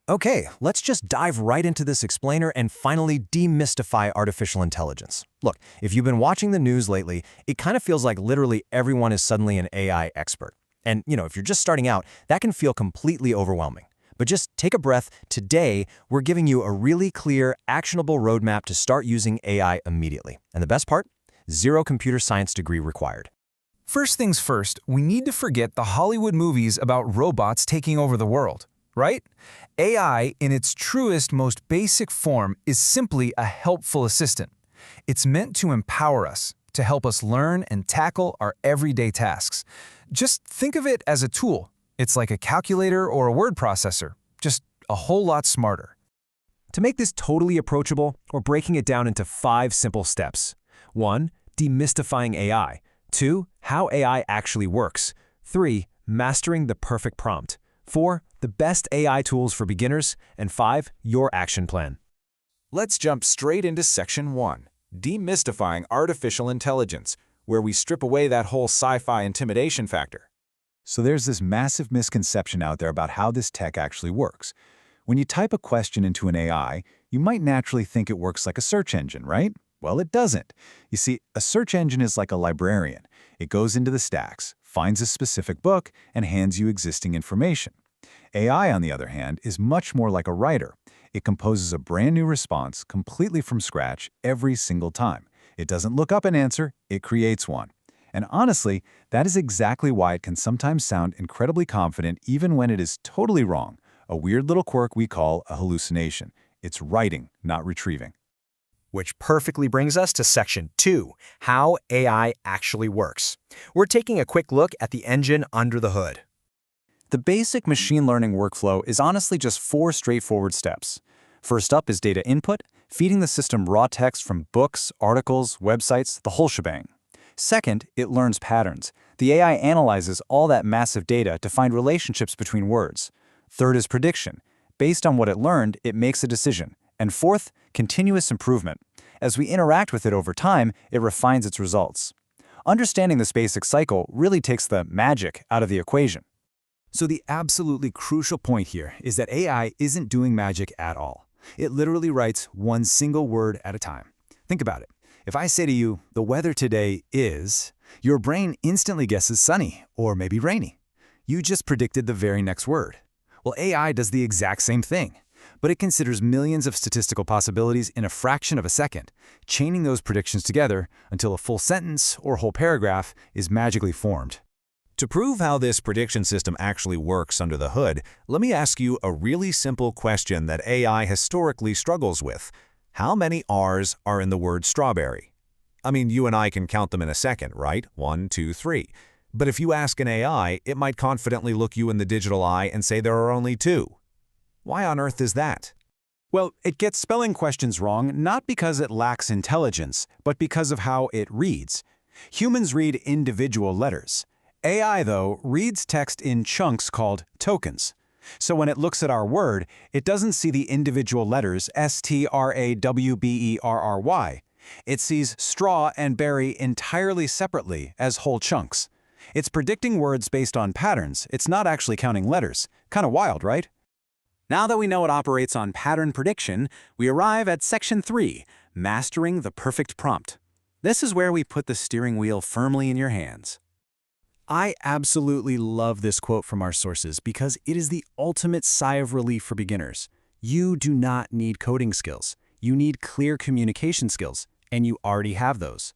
Okay, let's just dive right into this explainer and finally demystify artificial intelligence. Look, if you've been watching the news lately, it kind of feels like literally everyone is suddenly an AI expert. And, if you're just starting out, that can feel completely overwhelming. But just take a breath. Today, we're giving you a really clear, actionable roadmap to start using AI immediately. And the best part? Zero computer science degree required. First things first, we need to forget the Hollywood movies about robots taking over the world, right? AI, in its truest, most basic form, is simply a helpful assistant. It's meant to empower us, to help us learn and tackle our everyday tasks. Just think of it as a tool. It's like a calculator or a word processor, just a whole lot smarter. To make this totally approachable, we're breaking it down into 5 simple steps. 1. Demystifying AI. 2. How AI actually works. 3. Mastering the perfect prompt. 4. The best AI tools for beginners. And 5. Your action plan. Let's jump straight into Section 1, Demystifying Artificial Intelligence, where we strip away that whole sci-fi intimidation factor. So there's this massive misconception out there about how this tech actually works. When you type a question into an AI, you might naturally think it works like a search engine, right? Well, it doesn't. You see, a search engine is like a librarian. It goes into the stacks, finds a specific book, and hands you existing information. AI, on the other hand, is much more like a writer. It composes a brand new response completely from scratch every single time. It doesn't look up an answer, it creates one. And honestly, that is exactly why it can sometimes sound incredibly confident even when it is totally wrong, a weird little quirk we call a hallucination. It's writing, not retrieving. Which perfectly brings us to Section 2, How AI Actually Works. We're taking a quick look at the engine under the hood. The basic machine learning workflow is honestly just 4 straightforward steps. First up is data input, feeding the system raw text from books, articles, websites, the whole shebang. Second, it learns patterns. The AI analyzes all that massive data to find relationships between words. Third is prediction. Based on what it learned, it makes a decision. And fourth, continuous improvement. As we interact with it over time, it refines its results. Understanding this basic cycle really takes the magic out of the equation. So the absolutely crucial point here is that AI isn't doing magic at all. It literally writes one single word at a time. Think about it. If I say to you, the weather today is, your brain instantly guesses sunny or maybe rainy. You just predicted the very next word. Well, AI does the exact same thing, but it considers millions of statistical possibilities in a fraction of a second, chaining those predictions together until a full sentence or whole paragraph is magically formed. To prove how this prediction system actually works under the hood, let me ask you a really simple question that AI historically struggles with. How many R's are in the word strawberry? I mean, you and I can count them in a second, right? 1, 2, 3. But if you ask an AI, it might confidently look you in the digital eye and say there are only 2. Why on earth is that? Well, it gets spelling questions wrong not because it lacks intelligence, but because of how it reads. Humans read individual letters. AI, though, reads text in chunks called tokens. So when it looks at our word, it doesn't see the individual letters S-T-R-A-W-B-E-R-R-Y. It sees straw and berry entirely separately as whole chunks. It's predicting words based on patterns. It's not actually counting letters. Kind of wild, right? Now that we know it operates on pattern prediction, we arrive at Section 3, Mastering the Perfect Prompt. This is where we put the steering wheel firmly in your hands. I absolutely love this quote from our sources because it is the ultimate sigh of relief for beginners. You do not need coding skills. You need clear communication skills, and you already have those.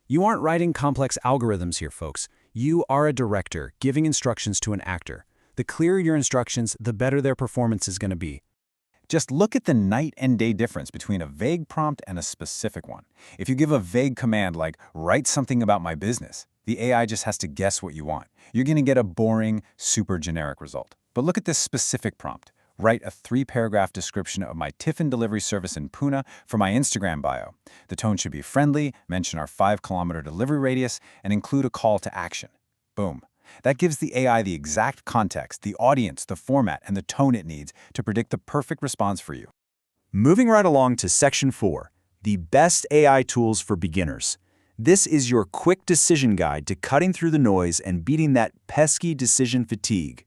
You aren't writing complex algorithms here, folks. You are a director giving instructions to an actor. The clearer your instructions, the better their performance is going to be. Just look at the night and day difference between a vague prompt and a specific one. If you give a vague command like, write something about my business, the AI just has to guess what you want. You're going to get a boring, super generic result. But look at this specific prompt. Write a 3-paragraph description of my tiffin delivery service in Pune for my Instagram bio. The tone should be friendly, mention our 5-kilometer delivery radius, and include a call to action. Boom. That gives the AI the exact context, the audience, the format, and the tone it needs to predict the perfect response for you. Moving right along to Section 4, the best AI tools for beginners. This is your quick decision guide to cutting through the noise and beating that pesky decision fatigue.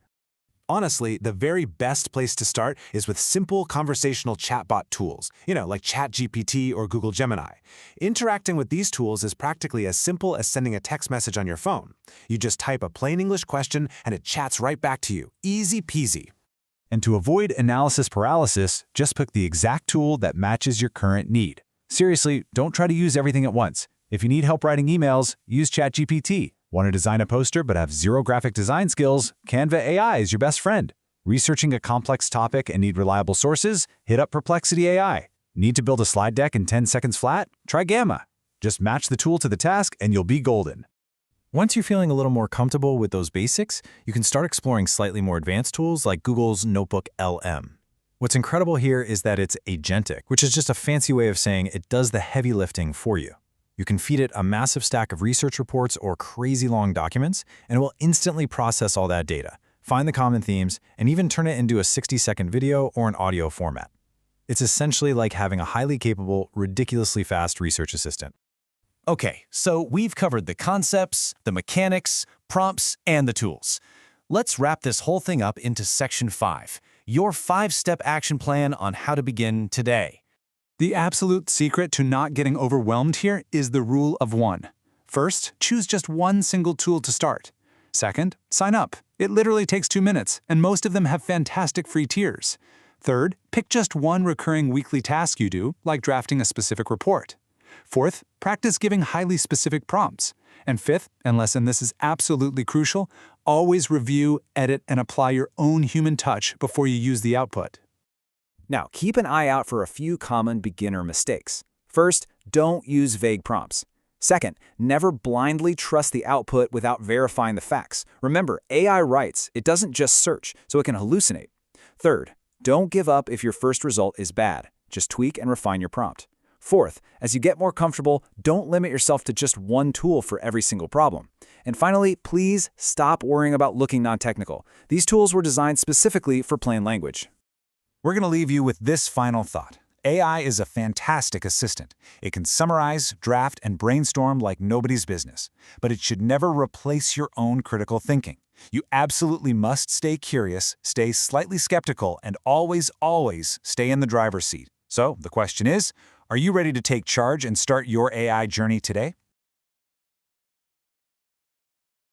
Honestly, the very best place to start is with simple conversational chatbot tools, like ChatGPT or Google Gemini. Interacting with these tools is practically as simple as sending a text message on your phone. You just type a plain English question and it chats right back to you. Easy peasy. And to avoid analysis paralysis, just pick the exact tool that matches your current need. Seriously, don't try to use everything at once. If you need help writing emails, use ChatGPT. Want to design a poster but have zero graphic design skills? Canva AI is your best friend. Researching a complex topic and need reliable sources? Hit up Perplexity AI. Need to build a slide deck in 10 seconds flat? Try Gamma. Just match the tool to the task and you'll be golden. Once you're feeling a little more comfortable with those basics, you can start exploring slightly more advanced tools like Google's Notebook LM. What's incredible here is that it's agentic, which is just a fancy way of saying it does the heavy lifting for you. You can feed it a massive stack of research reports or crazy long documents, and it will instantly process all that data, find the common themes, and even turn it into a 60-second video or an audio format. It's essentially like having a highly capable, ridiculously fast research assistant. Okay, so we've covered the concepts, the mechanics, prompts, and the tools. Let's wrap this whole thing up into Section 5, your 5-step action plan on how to begin today. The absolute secret to not getting overwhelmed here is the rule of one. First, choose just one single tool to start. Second, sign up. It literally takes 2 minutes, and most of them have fantastic free tiers. Third, pick just one recurring weekly task you do, like drafting a specific report. Fourth, practice giving highly specific prompts. And fifth, and this is absolutely crucial, always review, edit, and apply your own human touch before you use the output. Now, keep an eye out for a few common beginner mistakes. First, don't use vague prompts. Second, never blindly trust the output without verifying the facts. Remember, AI writes, it doesn't just search, so it can hallucinate. Third, don't give up if your first result is bad. Just tweak and refine your prompt. Fourth, as you get more comfortable, don't limit yourself to just one tool for every single problem. And finally, please stop worrying about looking non-technical. These tools were designed specifically for plain language. We're going to leave you with this final thought. AI is a fantastic assistant. It can summarize, draft, and brainstorm like nobody's business. But it should never replace your own critical thinking. You absolutely must stay curious, stay slightly skeptical, and always stay in the driver's seat. So the question is, are you ready to take charge and start your AI journey today?